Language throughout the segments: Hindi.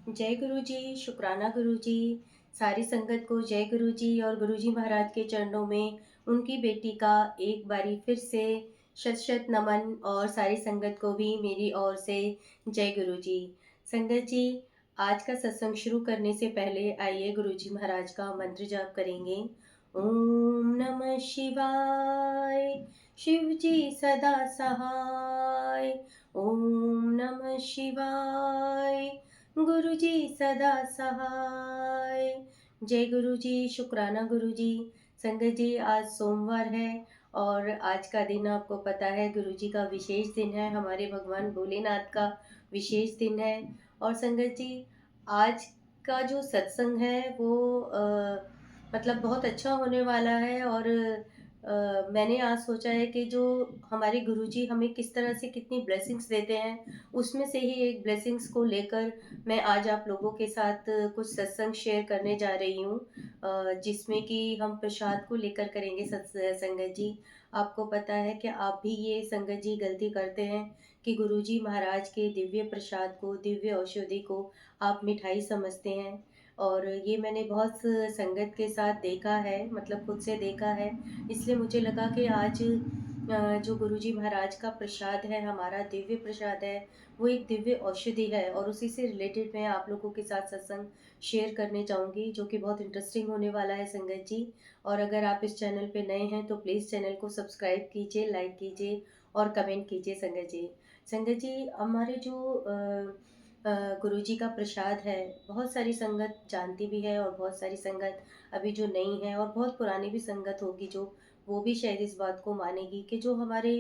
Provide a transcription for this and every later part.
जय गुरु जी, शुक्राना गुरु जी। सारी संगत को जय गुरु जी और गुरु जी महाराज के चरणों में उनकी बेटी का एक बारी फिर से शत शत नमन और सारी संगत को भी मेरी ओर से जय गुरु जी। संगत जी, आज का सत्संग शुरू करने से पहले आइए गुरु जी महाराज का मंत्र जाप करेंगे। ओम नमः शिवाय, शिव जी सदा सहाय। ओम नमः शिवाय, गुरु जी सदा सहाय। जय गुरु जी, शुक्राना गुरु जी। संगत जी, आज सोमवार है और आज का दिन आपको पता है गुरु जी का विशेष दिन है, हमारे भगवान भोलेनाथ का विशेष दिन है। और संगत जी, आज का जो सत्संग है वो मतलब बहुत अच्छा होने वाला है। और मैंने आज सोचा है कि जो हमारे गुरुजी हमें किस तरह से कितनी ब्लेसिंग्स देते हैं, उसमें से ही एक ब्लेसिंग्स को लेकर मैं आज आप लोगों के साथ कुछ सत्संग शेयर करने जा रही हूँ, जिसमें कि हम प्रसाद को लेकर करेंगे संगत जी। आपको पता है कि आप भी ये संगत जी गलती करते हैं कि गुरुजी महाराज के दिव्य प्रसाद को, दिव्य औषधि को आप मिठाई समझते हैं। और ये मैंने बहुत संगत के साथ देखा है, मतलब खुद से देखा है। इसलिए मुझे लगा कि आज जो गुरुजी महाराज का प्रसाद है, हमारा दिव्य प्रसाद है, वो एक दिव्य औषधि है और उसी से रिलेटेड मैं आप लोगों के साथ सत्संग शेयर करने चाहूँगी, जो कि बहुत इंटरेस्टिंग होने वाला है संगत जी। और अगर आप इस चैनल पे नए हैं तो प्लीज़ चैनल को सब्सक्राइब कीजिए, लाइक कीजिए और कमेंट कीजिए संगत जी। संगत जी, हमारे जो गुरुजी का प्रसाद है, बहुत सारी संगत जानती भी है और बहुत सारी संगत अभी जो नई है और बहुत पुरानी भी संगत होगी जो, वो भी शायद इस बात को मानेगी कि जो हमारे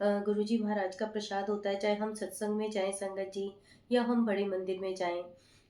गुरुजी महाराज का प्रसाद होता है, चाहे हम सत्संग में जाएं संगत जी या हम बड़े मंदिर में जाएं,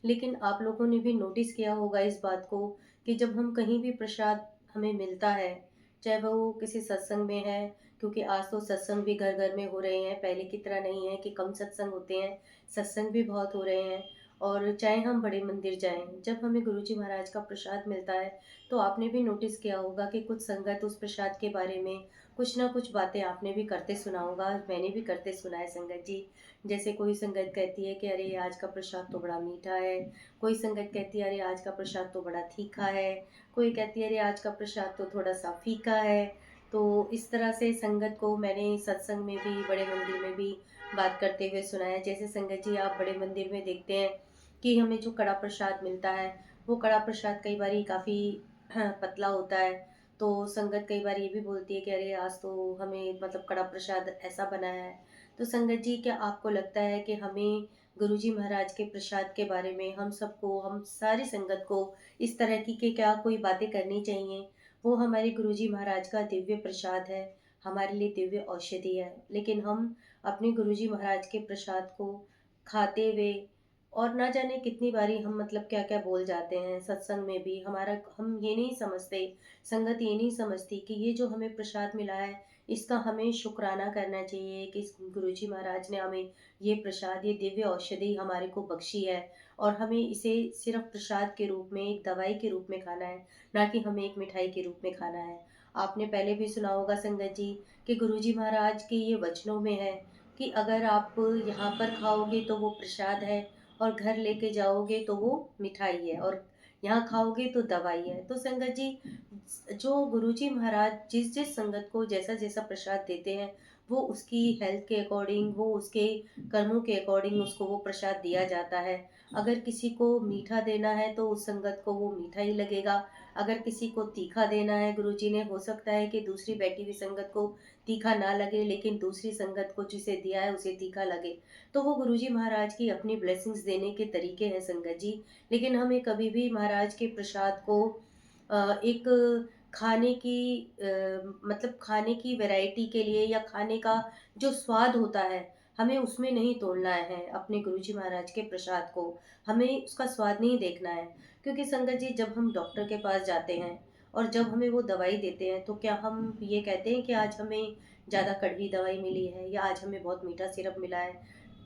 लेकिन आप लोगों ने भी नोटिस किया होगा इस बात को कि जब हम कहीं भी प्रसाद हमें मिलता है, चाहे वो किसी सत्संग में है, क्योंकि आज तो सत्संग भी घर घर में हो रहे हैं, पहले की तरह नहीं है कि कम सत्संग होते हैं, सत्संग भी बहुत हो रहे हैं। और चाहे हम बड़े मंदिर जाएं, जब हमें गुरुजी महाराज का प्रसाद मिलता है तो आपने भी नोटिस किया होगा कि कुछ संगत उस प्रसाद के बारे में कुछ ना कुछ बातें आपने भी करते सुना होगा, मैंने भी करते सुना है संगत जी। जैसे कोई संगत कहती है कि अरे आज का प्रसाद तो बड़ा मीठा है, कोई संगत कहती है अरे आज का प्रसाद तो बड़ा तीखा है, कोई कहती है अरे आज का प्रसाद तो थोड़ा सा फीका है। तो इस तरह से संगत को मैंने सत्संग में भी, बड़े मंदिर में भी बात करते हुए सुना है। जैसे संगत जी, आप बड़े मंदिर में देखते हैं कि हमें जो कड़ा प्रसाद मिलता है, वो कड़ा प्रसाद कई बारी काफ़ी पतला होता है। तो संगत कई बार ये भी बोलती है कि अरे आज तो हमें मतलब कड़ा प्रसाद ऐसा बना है। तो संगत जी, क्या आपको लगता है कि हमें गुरुजी महाराज के प्रसाद के बारे में हम सबको, हम सारी संगत को इस तरह की कि क्या कोई बातें करनी चाहिए? वो हमारे गुरुजी महाराज का दिव्य प्रसाद है, हमारे लिए दिव्य औषधि है, लेकिन हम अपने गुरुजी महाराज के प्रसाद को खाते हुए और ना जाने कितनी बारी हम मतलब क्या-क्या बोल जाते हैं सत्संग में भी, हमारा हम ये नहीं समझते, संगत ये नहीं समझती कि ये जो हमें प्रसाद मिला है, इसका हमें शुक्राना करना चाहिए कि इस गुरुजी महाराज ने हमें ये प्रसाद, ये दिव्य औषधि हमारे को बख्शी है और हमें इसे सिर्फ प्रसाद के रूप में, एक दवाई के रूप में खाना है, ना कि हमें एक मिठाई के रूप में खाना है। आपने पहले भी सुना होगा संगत जी कि गुरुजी महाराज के ये वचनों में है कि अगर आप यहाँ पर खाओगे तो वो प्रसाद है और घर लेके जाओगे तो वो मिठाई है और यहाँ खाओगे तो दवाई है। तो संगत जी, जो गुरुजी महाराज जिस जिस संगत को जैसा जैसा प्रसाद देते हैं, वो उसकी हेल्थ के अकॉर्डिंग, वो उसके कर्मों के अकॉर्डिंग उसको वो प्रसाद दिया जाता है। अगर किसी को मीठा देना है तो उस संगत को वो मीठा ही लगेगा, अगर किसी को तीखा देना है गुरुजी ने, हो सकता है कि दूसरी बैठी हुई संगत को तीखा ना लगे, लेकिन दूसरी संगत को जिसे दिया है उसे तीखा लगे। तो वो गुरुजी महाराज की अपनी ब्लेसिंग्स देने के तरीके हैं संगत जी। लेकिन हमें कभी भी महाराज के प्रसाद को एक खाने की मतलब खाने की वैरायटी के लिए या खाने का जो स्वाद होता है, हमें उसमें नहीं तोड़ना है अपने गुरुजी महाराज के प्रसाद को। हमें उसका स्वाद नहीं देखना है। क्योंकि संगत जी, जब हम डॉक्टर के पास जाते हैं और जब हमें वो दवाई देते हैं, तो क्या हम ये कहते हैं कि आज हमें ज़्यादा कड़वी दवाई मिली है या आज हमें बहुत मीठा सिरप मिला है?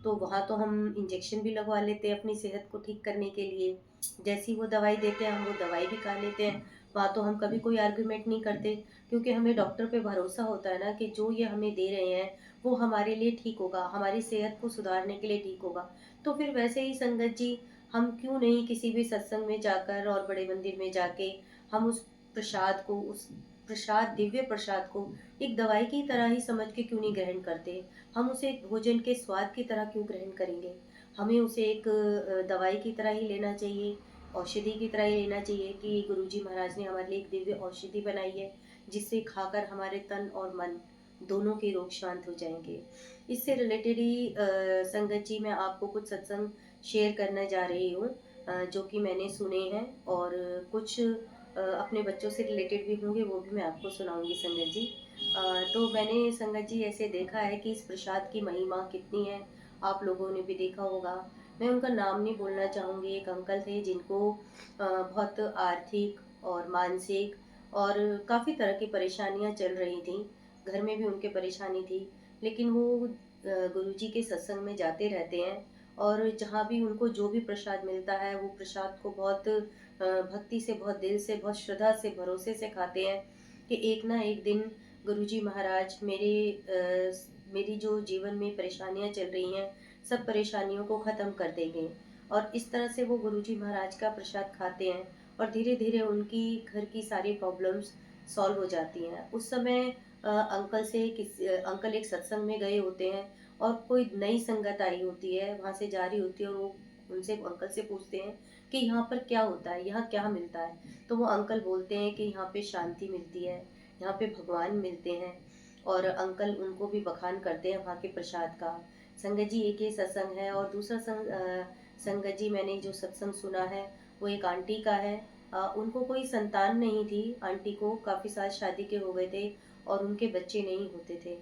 तो वहाँ तो हम इंजेक्शन भी लगवा लेते हैं अपनी सेहत को ठीक करने के लिए। जैसी वो दवाई देते हैं, हम वो दवाई भी खा लेते हैं। वहाँ तो हम कभी कोई आर्गुमेंट नहीं करते, क्योंकि हमें डॉक्टर पे भरोसा होता है ना कि जो ये हमें दे रहे हैं, वो हमारे लिए ठीक होगा, हमारी सेहत को सुधारने के लिए ठीक होगा। तो फिर वैसे ही संगत जी, हम क्यों नहीं किसी भी सत्संग में जाकर और बड़े मंदिर में जाके हम उस प्रसाद को, उस प्रसाद, दिव्य प्रसाद को एक दवाई की तरह ही समझ के क्यों नहीं ग्रहण करते? हम उसे एक भोजन के स्वाद की तरह क्यों ग्रहण करेंगे? हमें उसे एक दवाई की तरह ही लेना चाहिए, औषधि की तरह ही लेना चाहिए कि गुरुजी महाराज ने हमारे लिए एक दिव्य औषधि बनाई है, जिसे खाकर हमारे तन और मन दोनों के रोग शांत हो जाएँगे। इससे रिलेटेड ही संगत जी, मैं आपको कुछ सत्संग शेयर करने जा रही हूँ, जो कि मैंने सुने हैं, और कुछ अपने बच्चों से रिलेटेड भी होंगे, वो भी मैं आपको सुनाऊँगी संगत जी। तो मैंने संगत जी ऐसे देखा है कि इस प्रसाद की महिमा कितनी है, आप लोगों ने भी देखा होगा। मैं उनका नाम नहीं बोलना चाहूँगी, एक अंकल थे जिनको बहुत आर्थिक और मानसिक और काफ़ी तरह की परेशानियाँ चल रही थीं। घर में भी उनके परेशानी थी, लेकिन वो गुरुजी के सत्संग में जाते रहते हैं, और जहाँ भी उनको जो भी प्रसाद मिलता है, वो प्रसाद को बहुत भक्ति से, बहुत दिल से, बहुत श्रद्धा से, भरोसे से खाते हैं कि एक ना एक दिन गुरुजी महाराज मेरी जो जीवन में परेशानियाँ चल रही हैं, सब परेशानियों को ख़त्म कर देंगे। और इस तरह से वो गुरुजी महाराज का प्रसाद खाते हैं, और धीरे-धीरे उनकी घर की सारी प्रॉब्लम्स सॉल्व हो जाती हैं। उस समय अंकल एक सत्संग में गए होते हैं, और कोई नई संगत आई होती है, वहाँ से जा रही होती है, और वो उनसे, अंकल से पूछते हैं कि यहाँ पर क्या होता है, यहाँ क्या मिलता है? तो वो अंकल बोलते हैं कि यहाँ पे शांति मिलती है, यहाँ पे भगवान मिलते हैं, और अंकल उनको भी बखान करते हैं वहाँ के प्रसाद का। संगत जी, एक ये सत्संग है, और दूसरा संगत जी, मैंने जो सत्संग सुना है, वो एक आंटी का है। उनको कोई संतान नहीं थी, आंटी को काफ़ी साल शादी के हो गए थे, और उनके बच्चे नहीं होते थे।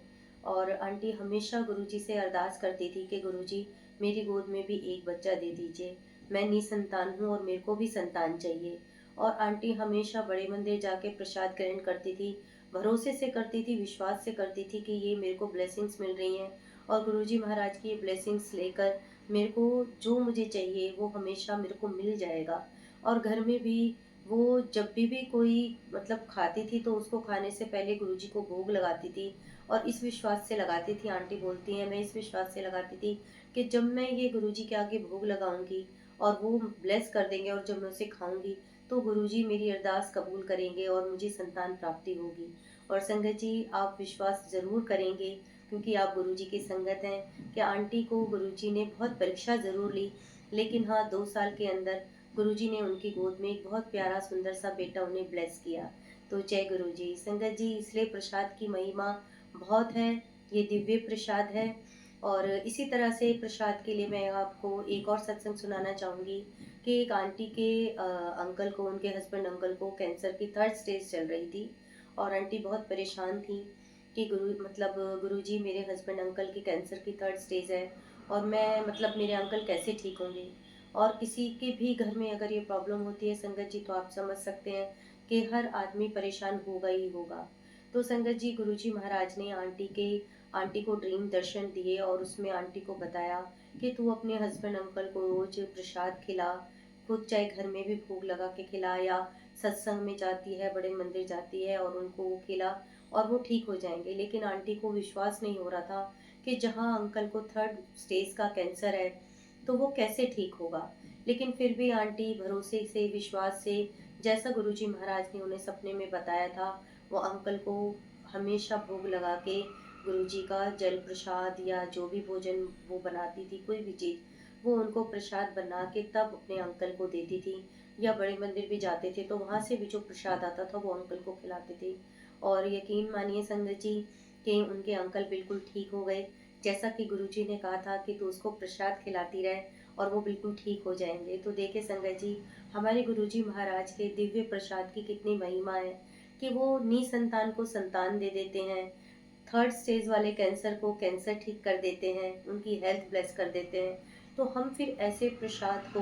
और आंटी हमेशा गुरुजी से अरदास करती थी कि गुरुजी, मेरी गोद में भी एक बच्चा दे दीजिए, मैं निसंतान हूँ और मेरे को भी संतान चाहिए। और आंटी हमेशा बड़े मंदिर जाके प्रसाद ग्रहण करती थी, भरोसे से करती थी, विश्वास से करती थी कि ये मेरे को ब्लेसिंग्स मिल रही हैं, और गुरुजी महाराज की ये ब्लेसिंग्स लेकर मेरे को जो मुझे चाहिए वो हमेशा मेरे को मिल जाएगा। और घर में भी वो जब भी कोई मतलब खाती थी, तो उसको खाने से पहले गुरुजी को भोग लगाती थी, और इस विश्वास से लगाती थी, आंटी बोलती हैं, मैं इस विश्वास से लगाती थी कि जब मैं ये गुरुजी के आगे भोग लगाऊंगी और वो ब्लेस कर देंगे, और जब मैं उसे खाऊंगी, तो गुरुजी मेरी अरदास कबूल करेंगे और मुझे संतान प्राप्ति होगी। और संगत जी, आप विश्वास ज़रूर करेंगे, क्योंकि आप गुरुजी की संगत हैं, कि आंटी को गुरुजी ने बहुत परीक्षा ज़रूर ली, लेकिन हाँ, 2 साल के अंदर गुरुजी ने उनकी गोद में एक बहुत प्यारा सुंदर सा बेटा उन्हें ब्लेस किया। तो जय गुरुजी। संगत जी, इसलिए प्रसाद की महिमा बहुत है, ये दिव्य प्रसाद है। और इसी तरह से प्रसाद के लिए मैं आपको एक और सत्संग सुनाना चाहूँगी कि एक आंटी के अंकल को, उनके हस्बैंड अंकल को कैंसर की 3rd स्टेज चल रही थी, और आंटी बहुत परेशान थी कि गुरुजी, मेरे हस्बैंड अंकल की कैंसर की 3rd स्टेज है, और मैं मतलब मेरे अंकल कैसे ठीक होंगे? और किसी के भी घर में अगर ये प्रॉब्लम होती है संगत जी, तो आप समझ सकते हैं कि हर आदमी परेशान होगा ही होगा। तो संगत जी, गुरुजी महाराज ने आंटी को ड्रीम दर्शन दिए, और उसमें आंटी को बताया कि तू अपने हस्बैंड अंकल को रोज प्रसाद खिला, खुद चाहे घर में भी भोग लगा के खिला, या सत्संग में जाती है, बड़े मंदिर जाती है, और उनको वो खिला, और वो ठीक हो जाएंगे। लेकिन आंटी को विश्वास नहीं हो रहा था कि जहाँ अंकल को 3rd स्टेज का कैंसर है, तो वो कैसे ठीक होगा। लेकिन फिर भी आंटी भरोसे से, विश्वास से, जैसा गुरुजी महाराज ने उन्हें सपने में बताया था, वो अंकल को हमेशा भोग लगा के गुरुजी का जल प्रसाद या जो भी भोजन वो बनाती थी, कोई भी चीज़, वो उनको प्रसाद बना के तब अपने अंकल को देती थी। या बड़े मंदिर भी जाते थे, तो वहाँ से भी जो प्रसाद आता था, वो अंकल को खिलाते थे। और यकीन मानिए संगत जी, कि उनके अंकल बिल्कुल ठीक हो गए। जैसा कि गुरुजी ने कहा था कि तू उसको प्रसाद खिलाती रहे, और वो बिल्कुल ठीक हो जाएंगे। तो देखिए संगत जी, हमारे गुरुजी महाराज के दिव्य प्रसाद की कितनी महिमा है कि वो निसंतान को संतान दे देते हैं, 3rd स्टेज वाले कैंसर को कैंसर ठीक कर देते हैं, उनकी हेल्थ ब्लेस कर देते हैं। तो हम फिर ऐसे प्रसाद को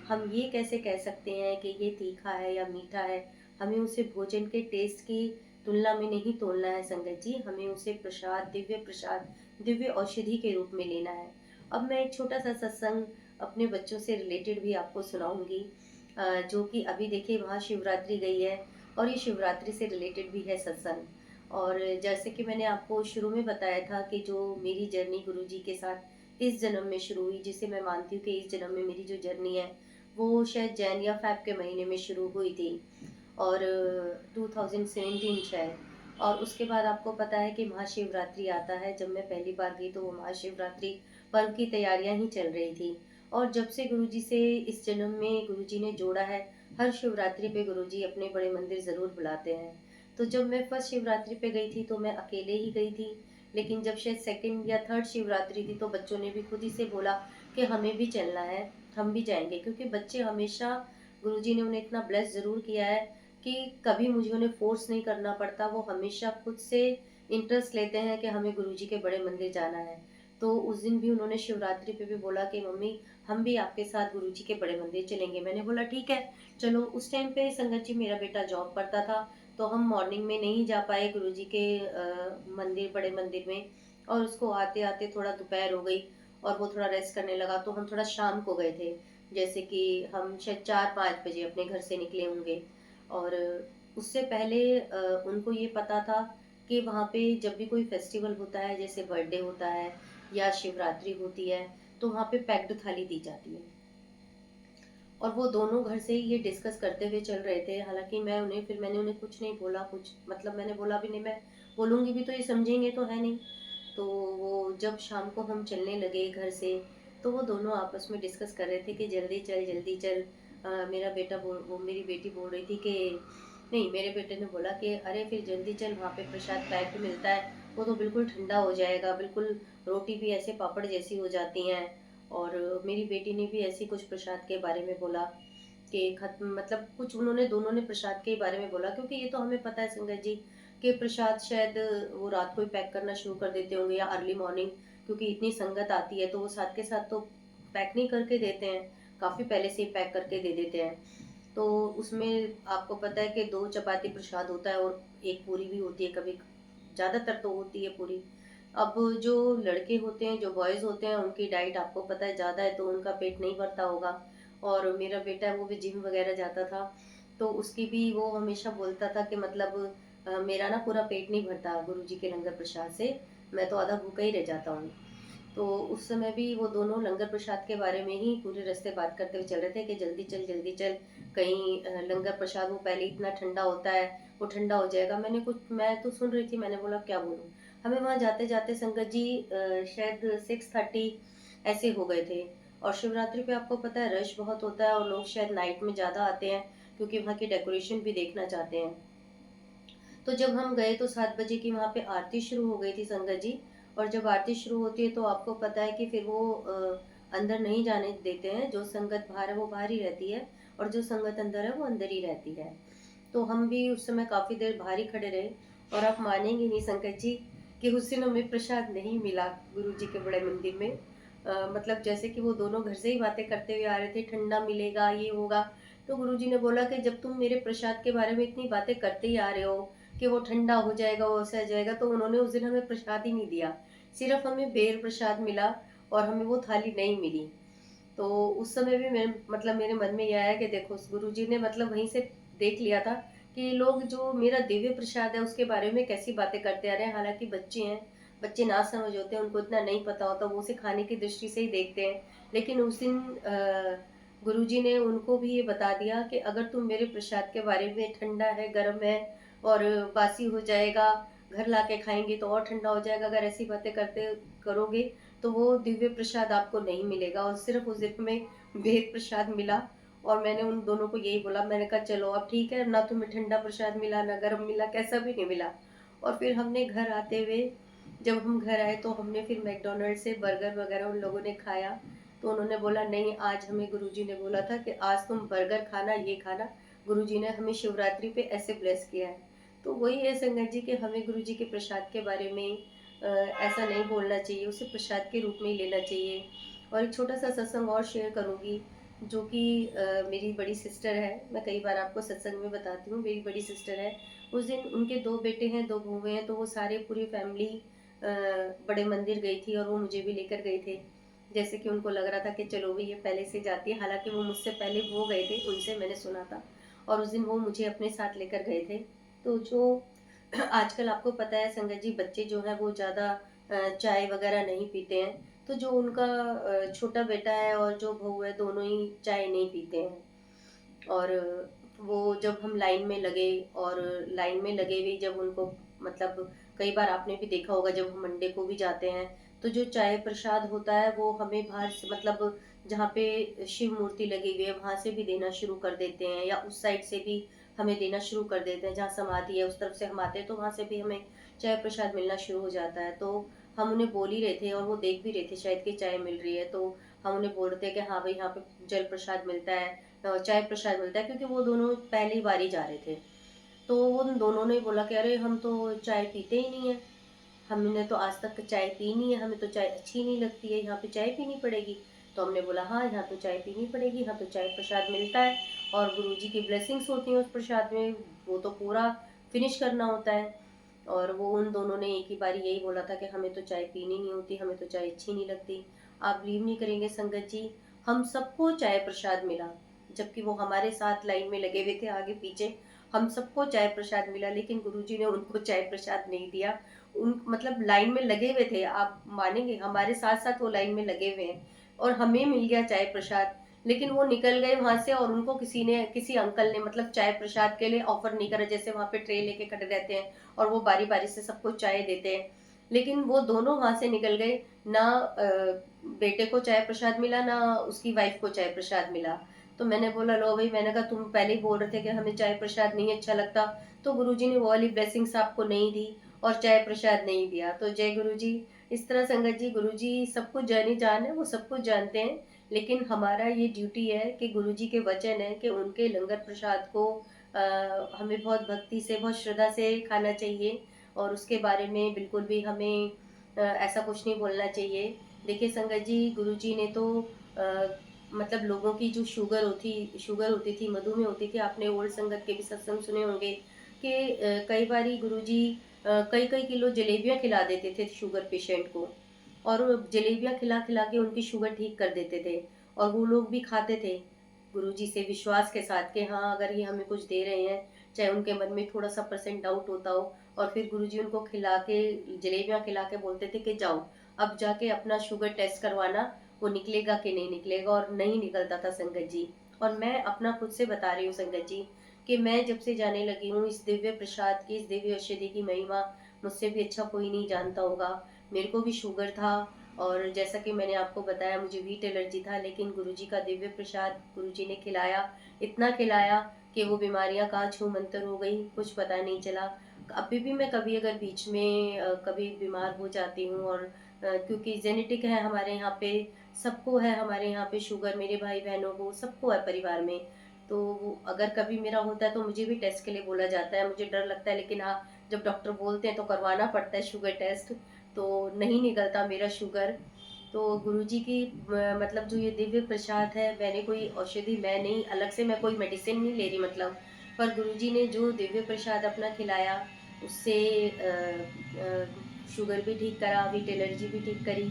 हम ये कैसे कह सकते हैं कि ये तीखा है या मीठा है? हमें उसे भोजन के टेस्ट की तुलना में नहीं तोलना है संगत जी, हमें उसे प्रसाद, दिव्य औषधि के रूप में लेना है। अब मैं एक छोटा-सा सत्संग अपने बच्चों से रिलेटेड भी आपको सुनाऊँगी, जो कि अभी देखिए महाशिवरात्रि गई है, और ये शिवरात्रि से रिलेटेड भी है सत्संग। और जैसे कि मैंने आपको शुरू में बताया था कि जो मेरी जर्नी गुरुजी के साथ इस जन्म में शुरू हुई, जिसे मैं मानती हूँ कि इस जन्म में मेरी जो जर्नी है वो शायद जैन या फ़ेब के महीने में शुरू हुई थी, और 2017 शायद। और उसके बाद आपको पता है कि महाशिवरात्रि आता है। जब मैं पहली बार गई तो वो महाशिवरात्रि पर्व की तैयारियां ही चल रही थी। और जब से गुरुजी से इस जन्म में गुरुजी ने जोड़ा है, हर शिवरात्रि पे गुरुजी अपने बड़े मंदिर ज़रूर बुलाते हैं। तो जब मैं फर्स्ट शिवरात्रि पे गई थी तो मैं अकेले ही गई थी, लेकिन जब शायद सेकंड या थर्ड शिवरात्रि थी तो बच्चों ने भी खुद ही से बोला कि हमें भी चलना है, हम भी जाएंगे। क्योंकि बच्चे हमेशा, गुरुजी ने उन्हें इतना ब्लेस ज़रूर किया है कि कभी मुझे उन्हें फोर्स नहीं करना पड़ता। वो हमेशा खुद से इंटरेस्ट लेते हैं कि हमें गुरुजी के बड़े मंदिर जाना है। तो उस दिन भी उन्होंने शिवरात्रि पे भी बोला कि मम्मी हम भी आपके साथ गुरुजी के बड़े मंदिर चलेंगे। मैंने बोला ठीक है चलो। उस टाइम पे संगत जी मेरा बेटा जॉब करता था, तो हम मॉर्निंग में नहीं जा पाए गुरुजी के मंदिर, बड़े मंदिर में। और उसको आते आते थोड़ा दोपहर हो गई और वो थोड़ा रेस्ट करने लगा, तो हम थोड़ा शाम को गए थे। जैसे कि हम शायद 4-5 बजे अपने घर से निकले होंगे। और उससे पहले उनको ये पता था कि वहाँ पे जब भी कोई फेस्टिवल होता है, जैसे बर्थडे होता है या शिवरात्रि होती है, तो वहाँ पे पैक्ड थाली दी जाती है। और वो दोनों घर से ही ये डिस्कस करते हुए चल रहे थे। हालांकि मैंने उन्हें कुछ नहीं बोला, कुछ मतलब मैंने बोला भी नहीं, मैं बोलूंगी भी तो ये समझेंगे तो है नहीं। तो वो जब शाम को हम चलने लगे घर से, तो वो दोनों आपस में डिस्कस कर रहे थे कि जल्दी चल जल्दी चल। मेरा बेटा बोल वो मेरी बेटी बोल रही थी कि नहीं, मेरे बेटे ने बोला कि अरे फिर जल्दी चल, वहाँ पे प्रसाद पैक्ड मिलता है, वो तो बिल्कुल ठंडा हो जाएगा, बिल्कुल रोटी भी ऐसे पापड़ जैसी हो जाती हैं। और मेरी बेटी ने भी ऐसी कुछ प्रसाद के बारे में बोला कि खत्म, मतलब कुछ उन्होंने दोनों ने प्रसाद के बारे में बोला। क्योंकि ये तो हमें पता है संगत जी कि प्रसाद शायद वो रात को ही पैक करना शुरू कर देते होंगे या अर्ली मॉर्निंग, क्योंकि इतनी संगत आती है तो वो साथ के साथ तो पैक नहीं करके देते हैं, काफ़ी पहले से ही पैक करके दे देते हैं। तो उसमें आपको पता है कि 2 चपाती प्रसाद होता है और एक पूरी भी होती है, कभी ज़्यादातर तो होती है पूरी। अब जो लड़के होते हैं, जो बॉयज़ होते हैं, उनकी डाइट आपको पता है ज़्यादा है, तो उनका पेट नहीं भरता होगा। और मेरा बेटा है वो भी जिम वगैरह जाता था, तो उसकी भी वो हमेशा बोलता था कि मतलब मेरा ना पूरा पेट नहीं भरता गुरुजी के लंगर प्रसाद से, मैं तो आधा भूखा ही रह जाता हूँ। तो उस समय भी वो दोनों लंगर प्रसाद के बारे में ही पूरे रास्ते बात करते हुए चल रहे थे कि जल्दी चल, कहीं लंगर प्रसाद वो पहले इतना ठंडा होता है, वो ठंडा हो जाएगा। मैं तो सुन रही थी, मैंने बोला क्या बोलूँ। हमें वहाँ जाते जाते संगत जी शायद 6:30 ऐसे हो गए थे। और शिवरात्रि पे आपको पता है रश बहुत होता है और लोग शायद नाइट में ज़्यादा आते हैं, क्योंकि वहाँ की डेकोरेशन भी देखना चाहते हैं। तो जब हम गए तो 7 बजे की वहाँ पे आरती शुरू हो गई थी संगत जी। और जब आरती शुरू होती है तो आपको पता है कि फिर वो अंदर नहीं जाने देते हैं। जो संगत बाहर है वो बाहर ही रहती है, और जो संगत अंदर है वो अंदर ही रहती है। तो हम भी उस समय काफ़ी देर बाहर ही खड़े रहे। और आप मानेंगे नहीं संगत जी कि उस दिन हमें प्रसाद नहीं मिला गुरु जी के बड़े मंदिर में। मतलब जैसे कि वो दोनों घर से ही बातें करते हुए आ रहे थे, ठंडा मिलेगा, ये होगा। तो गुरुजी ने बोला कि जब तुम मेरे प्रसाद के बारे में इतनी बातें करते ही आ रहे हो कि वो ठंडा हो जाएगा, वो ऐसा हो जाएगा, तो उन्होंने उस दिन हमें प्रसाद ही नहीं दिया। सिर्फ हमें बेर प्रसाद मिला और हमें वो थाली नहीं मिली। तो उस समय भी मेरे मन में ये आया कि देखो गुरुजी ने मतलब वहीं से देख लिया था कि लोग जो मेरा दिव्य प्रसाद है उसके बारे में कैसी बातें करते आ रहे हैं। हालांकि बच्चे हैं, बच्चे ना समझ होते हैं, उनको इतना नहीं पता होता, वो उसे खाने की दृष्टि से ही देखते हैं। लेकिन उस दिन गुरुजी ने उनको भी ये बता दिया कि अगर तुम मेरे प्रसाद के बारे में ठंडा है, गर्म है और बासी हो जाएगा, घर लाके खाएंगे तो और ठंडा हो जाएगा, अगर ऐसी बातें करते करोगे तो वो दिव्य प्रसाद आपको नहीं मिलेगा। और सिर्फ उस दिन में भेद प्रसाद मिला। और मैंने उन दोनों को यही बोला, मैंने कहा चलो अब ठीक है, ना तुम्हें ठंडा प्रसाद मिला ना गर्म मिला, कैसा भी नहीं मिला। और फिर हमने घर आते हुए, जब हम घर आए तो हमने फिर मैकडोनल्ड से बर्गर वगैरह उन लोगों ने खाया। तो उन्होंने बोला नहीं, आज हमें गुरुजी ने बोला था कि आज तुम बर्गर खाना, ये खाना, गुरुजी ने हमें शिवरात्रि पे ऐसे ब्लेस किया है। तो वही है संगत जी कि हमें गुरुजी के प्रसाद के बारे में ऐसा नहीं बोलना चाहिए, उसे प्रसाद के रूप में ही लेना चाहिए। और एक छोटा सा सत्संग और शेयर करूँगी, जो कि मेरी बड़ी सिस्टर है। मैं कई बार आपको सत्संग में बताती हूँ, मेरी बड़ी सिस्टर है। उस दिन उनके 2 बेटे हैं, 2 बहुएं हैं, तो वो सारे पूरी फैमिली बड़े मंदिर गई थी और वो मुझे भी लेकर गए थे। जैसे कि उनको लग रहा था कि चलो भी ये पहले से जाती है, हालांकि वो मुझसे पहले वो गए थे, उनसे मैंने सुना था। और उस दिन वो मुझे अपने साथ लेकर गए थे। तो जो आजकल आपको पता है संगत जी, बच्चे जो हैं वो ज़्यादा चाय वगैरह नहीं पीते हैं। तो जो उनका छोटा बेटा है और जो बहू है दोनों ही चाय नहीं पीते हैं। और वो जब हम लाइन में लगे, और लाइन में लगे हुए जब उनको, मतलब कई बार आपने भी देखा होगा जब हम मंडे को भी जाते हैं, तो जो चाय प्रसाद होता है वो हमें बाहर से, मतलब जहाँ पे शिव मूर्ति लगी हुई है वहां से भी देना शुरू कर देते हैं, या उस साइड से भी हमें देना शुरू कर देते हैं, जहाँ समाधि है उस तरफ से हम आते हैं तो वहां से भी हमें चाय प्रसाद मिलना शुरू हो जाता है। तो हम उन्हें बोल ही रहे थे और वो देख भी रहे थे शायद कि चाय मिल रही है, तो हम उन्हें बोल रहे थे कि हाँ भाई यहाँ पे जल प्रसाद मिलता है, चाय प्रसाद मिलता है, क्योंकि वो दोनों पहली बार ही जा रहे थे। तो उन दोनों ने बोला कि अरे हम तो चाय पीते ही नहीं है, हमने तो आज तक चाय पी नहीं है, हमें तो चाय अच्छी नहीं लगती है, यहाँ पे चाय पीनी पड़ेगी। तो हमने बोला हाँ यहाँ तो चाय पीनी पड़ेगी, यहाँ तो चाय प्रसाद मिलता है और गुरुजी की ब्लेसिंग्स होती हैं उस प्रसाद में, वो तो पूरा फिनिश करना होता है। और वो उन दोनों ने एक ही बारी यही बोला था कि हमें तो चाय पीनी नहीं होती, हमें तो चाय अच्छी नहीं लगती। आप बिलीव नहीं करेंगे संगत जी, हम सबको चाय प्रसाद मिला, जबकि वो हमारे साथ लाइन में लगे हुए थे आगे पीछे। हम सबको चाय प्रसाद मिला, लेकिन गुरुजी ने उनको चाय प्रसाद नहीं दिया। उन, मतलब लाइन में लगे हुए थे, आप मानेंगे हमारे साथ साथ वो लाइन में लगे हुए हैं, और हमें मिल गया चाय प्रसाद। लेकिन वो निकल गए वहां से, और उनको किसी अंकल ने, मतलब चाय प्रसाद के लिए ऑफर नहीं करा, जैसे वहां पे ट्रे लेके खड़े रहते हैं और वो बारी बारी से सबको चाय देते हैं। लेकिन वो दोनों वहां से निकल गए, ना बेटे को चाय प्रसाद मिला, ना उसकी वाइफ को चाय प्रसाद मिला। तो मैंने बोला लो भाई, मैंने कहा तुम पहले ही बोल रहे थे कि हमें चाय प्रसाद नहीं अच्छा लगता, तो गुरुजी ने वो वाली ब्लेसिंग्स आपको नहीं दी और चाय प्रसाद नहीं दिया। तो जय गुरुजी। इस तरह संगत जी, गुरुजी सब कुछ जानी जान है, वो सब कुछ जानते हैं, लेकिन हमारा ये ड्यूटी है कि गुरुजी के वचन है कि उनके लंगर प्रसाद को हमें बहुत भक्ति से, बहुत श्रद्धा से खाना चाहिए, और उसके बारे में बिल्कुल भी हमें ऐसा कुछ नहीं बोलना चाहिए। देखिए संगत जी, गुरुजी ने तो मतलब लोगों की जो शुगर होती थी, मधुमेह होती थी, आपने ओल्ड संगत के भी सत्संग सुने होंगे कि कई बारी गुरुजी कई कई किलो जलेबियां खिला देते थे शुगर पेशेंट को, और जलेबियां खिला खिला के उनकी शुगर ठीक कर देते थे, और वो लोग भी खाते थे गुरुजी से विश्वास के साथ कि हाँ अगर ये हमें कुछ दे रहे हैं, चाहे उनके मन में थोड़ा सा परसेंट डाउट होता हो। और फिर गुरुजी उनको खिला के, जलेबियां खिला के बोलते थे कि जाओ अब जाके अपना शुगर टेस्ट करवाना, वो निकलेगा कि नहीं निकलेगा, और नहीं निकलता था संगत जी। और मैं अपना खुद से बता रही हूँ संगत जी, कि मैं जब से जाने लगी हूँ इस दिव्य प्रसाद की, इस दिव्य औषधि की महिमा, मुझसे भी अच्छा कोई नहीं जानता होगा। मेरे को भी शुगर था, और जैसा कि मैंने आपको बताया मुझे वीट एलर्जी था, लेकिन गुरुजी का दिव्य प्रसाद गुरुजी ने खिलाया, इतना खिलाया कि वो बीमारियां कहाँ छू मंतर हो गई, कुछ पता नहीं चला। अभी भी मैं कभी अगर बीच में कभी बीमार हो जाती हूँ, और क्योंकि जेनेटिक है हमारे यहाँ पे, सबको है हमारे यहाँ पे शुगर, मेरे भाई बहनों को सबको है परिवार में। तो अगर कभी मेरा होता है तो मुझे भी टेस्ट के लिए बोला जाता है, मुझे डर लगता है, लेकिन हाँ जब डॉक्टर बोलते हैं तो करवाना पड़ता है शुगर टेस्ट। तो नहीं निकलता मेरा शुगर। तो गुरुजी की मतलब जो ये दिव्य प्रसाद है, मैंने कोई औषधि, मैं नहीं अलग से, मैं कोई मेडिसिन नहीं ले रही मतलब, पर गुरुजी ने जो दिव्य प्रसाद अपना खिलाया उससे शुगर भी ठीक करा, वीट एलर्जी भी ठीक करी।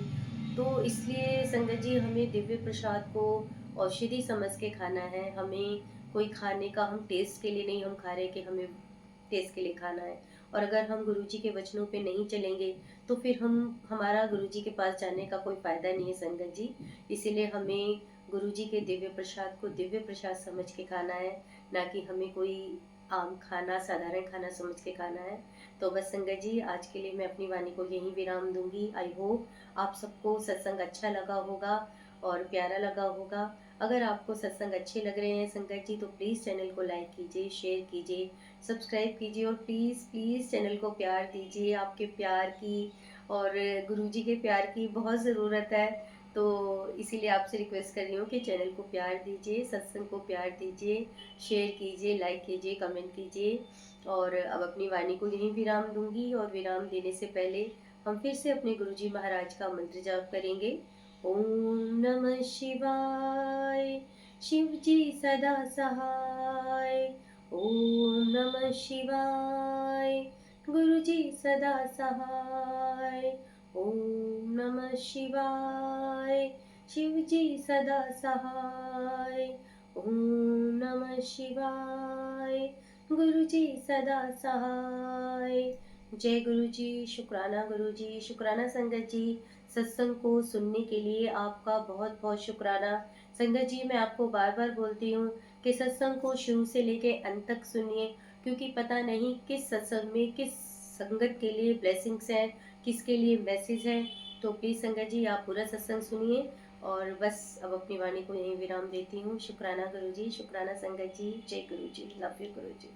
तो इसलिए संगत जी, हमें दिव्य प्रसाद को औषधि समझ के खाना है, हमें कोई खाने का, हम टेस्ट के लिए नहीं हम खा रहे कि हमें टेस्ट के लिए खाना है। और अगर हम गुरुजी के वचनों पे नहीं चलेंगे तो फिर हम, हमारा गुरुजी के पास जाने का कोई फायदा नहीं है संगत जी। इसीलिए हमें गुरुजी के दिव्य प्रसाद को दिव्य प्रसाद समझ के खाना है, ना कि हमें कोई आम खाना, साधारण खाना समझ के खाना है। तो बस संगत जी, आज के लिए मैं अपनी वाणी को यहीं विराम दूंगी। आई होप आप सबको सत्संग अच्छा लगा होगा और प्यारा लगा होगा। अगर आपको सत्संग अच्छे लग रहे हैं संगत जी, तो प्लीज़ चैनल को लाइक कीजिए, शेयर कीजिए, सब्सक्राइब कीजिए, और प्लीज़ प्लीज़ चैनल को प्यार दीजिए। आपके प्यार की और गुरुजी के प्यार की बहुत ज़रूरत है। तो इसीलिए आपसे रिक्वेस्ट कर रही हूँ कि चैनल को प्यार दीजिए, सत्संग को प्यार दीजिए, शेयर कीजिए, लाइक कीजिए, कमेंट कीजिए। और अब अपनी वाणी को यहीं विराम दूंगी, और विराम देने से पहले हम फिर से अपने गुरुजी महाराज का मंत्र जाप करेंगे। ओम नमः शिवाय, शिव जी सदा सहाय। ओम नमः शिवाय, गुरुजी सदा सहाय। ओम नमः शिवाय, शिव जी सदा सहाय। ओम नमः शिवाय, गुरुजी सदा सहाय। जय गुरु जी, गुरु जी, शुक्राना संगत जी। सत्संग को सुनने के लिए आपका बहुत-बहुत शुक्राना। संगत जी, मैं आपको बार-बार बोलती हूँ कि सत्संग को शुरू से लेके अंत तक सुनिए, क्योंकि पता नहीं किस सत्संग में किस संगत के लिए ब्लेसिंग्स हैं, किसके लिए मैसेज है। तो प्लीज़ संगत जी, आप पूरा सत्संग सुनिए। और बस अब अपनी वाणी को यहीं विराम देती हूँ। शुक्राना गुरु जी, शुक्राना संगत जी। जय गुरु जी, लव यू गुरु जी।